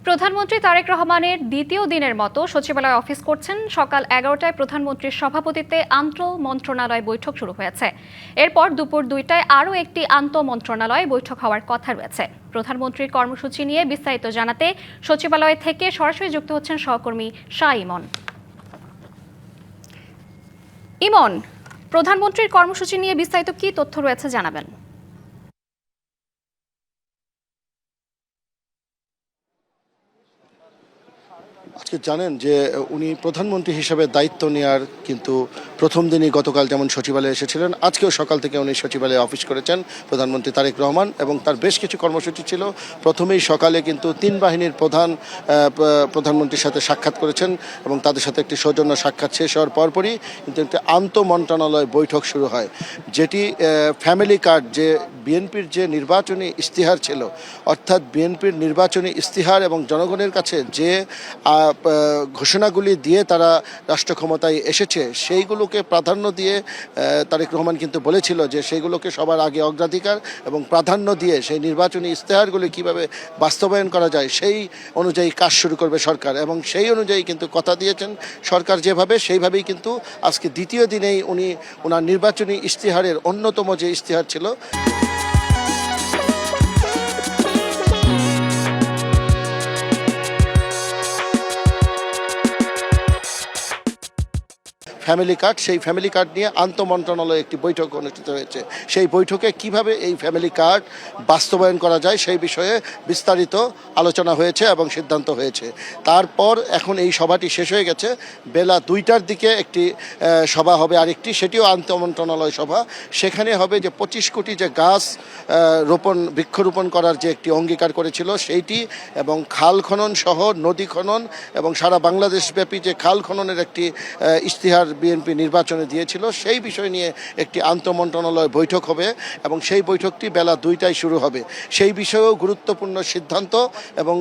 প্রধানমন্ত্রী তারেক রহমানের দ্বিতীয় দিনের মতো সচিবালয় অফিস করছেন। সকাল 11টায় প্রধানমন্ত্রীর সভাপতিত্বে আন্তঃমন্ত্রণালয় বৈঠক শুরু হয়েছে। এরপর দুপুর 2টায় আরও একটি আন্তঃমন্ত্রণালয় বৈঠক হওয়ার কথা রয়েছে। প্রধানমন্ত্রীর কর্মসূচি নিয়ে বিস্তারিত জানাতে সচিবালয় থেকে সরাসরি যুক্ত হচ্ছেন সহকর্মী শাহ ইমন। ইমন, প্রধানমন্ত্রীর কর্মসূচি নিয়ে বিস্তারিত কি তথ্য রয়েছে জানাবেন? আজকে জানেন যে উনি প্রধানমন্ত্রী হিসেবে দায়িত্ব নেওয়ার কিন্তু প্রথম দিনই গতকাল যেমন সচিবালয়ে এসেছিলেন, আজকেও সকাল থেকে উনি সচিবালয়ে অফিস করেছেন প্রধানমন্ত্রী তারেক রহমান, এবং তার বেশ কিছু কর্মসূচি ছিল। প্রথমেই সকালে কিন্তু তিন বাহিনীর প্রধানমন্ত্রীর সাথে সাক্ষাৎ করেছেন এবং তাদের সাথে একটি সৌজন্য সাক্ষাৎ শেষ হওয়ার পরপরই কিন্তু একটি আন্তঃমন্ত্রণালয় বৈঠক শুরু হয়, যেটি ফ্যামিলি কার্ড, যে বিএনপির যে নির্বাচনী ইশতেহার ছিল, অর্থাৎ বিএনপির নির্বাচনী ইশতেহার এবং জনগণের কাছে যে ঘোষণাগুলি দিয়ে তারা রাষ্ট্র ক্ষমতায় এসেছে, সেইগুলোকে প্রাধান্য দিয়ে তারেক রহমান কিন্তু বলেছিল যে সেইগুলোকে সবার আগে অগ্রাধিকার এবং প্রাধান্য দিয়ে সেই নির্বাচনী ইশতেহারগুলি কিভাবে বাস্তবায়ন করা যায় সেই অনুযায়ী কাজ শুরু করবে সরকার, এবং সেই অনুযায়ী কিন্তু কথা দিয়েছেন সরকার যেভাবে, সেইভাবেই কিন্তু আজকে দ্বিতীয় দিনেই উনি ওনার নির্বাচনী ইশতেহারের অন্যতম যে ইশতেহার ছিল ফ্যামিলি কার্ড, সেই ফ্যামিলি কার্ড নিয়ে আন্তঃমন্ত্রণালয়ে একটি বৈঠক অনুষ্ঠিত হয়েছে। সেই বৈঠকে কিভাবে এই ফ্যামিলি কার্ড বাস্তবায়ন করা যায় সেই বিষয়ে বিস্তারিত আলোচনা হয়েছে এবং সিদ্ধান্ত হয়েছে। তারপর এখন এই সভাটি শেষ হয়ে গেছে, বেলা 2টার দিকে একটি সভা হবে আরেকটি, সেটিও আন্তঃমন্ত্রণালয় সভা। সেখানে হবে যে 25 কোটি যে গাছ বৃক্ষরোপণ করার যে একটি অঙ্গীকার করেছিল সেইটি, এবং খাল খনন সহ নদী খনন এবং সারা বাংলাদেশব্যাপী যে খাল খননের একটি ইশতেহার বিএনপি নির্বাচনে দিয়েছিল, সেই বিষয় নিয়ে একটি আন্তঃমন্ত্রণালয় বৈঠক হবে এবং সেই বৈঠকটি বেলা 2টায় শুরু হবে। সেই বিষয়েও গুরুত্বপূর্ণ সিদ্ধান্ত এবং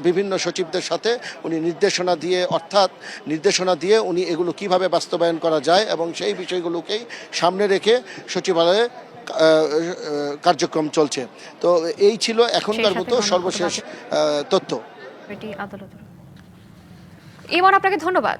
বিভিন্ন সচিবদের সাথে উনি নির্দেশনা দিয়ে উনি এগুলো কিভাবে বাস্তবায়ন করা যায় এবং সেই বিষয়গুলোকেই সামনে রেখে সচিবালয়ে কার্যক্রম চলছে। তো এই ছিল এখনকার মতো সর্বশেষ তথ্য। ইমন, আপনাকে ধন্যবাদ।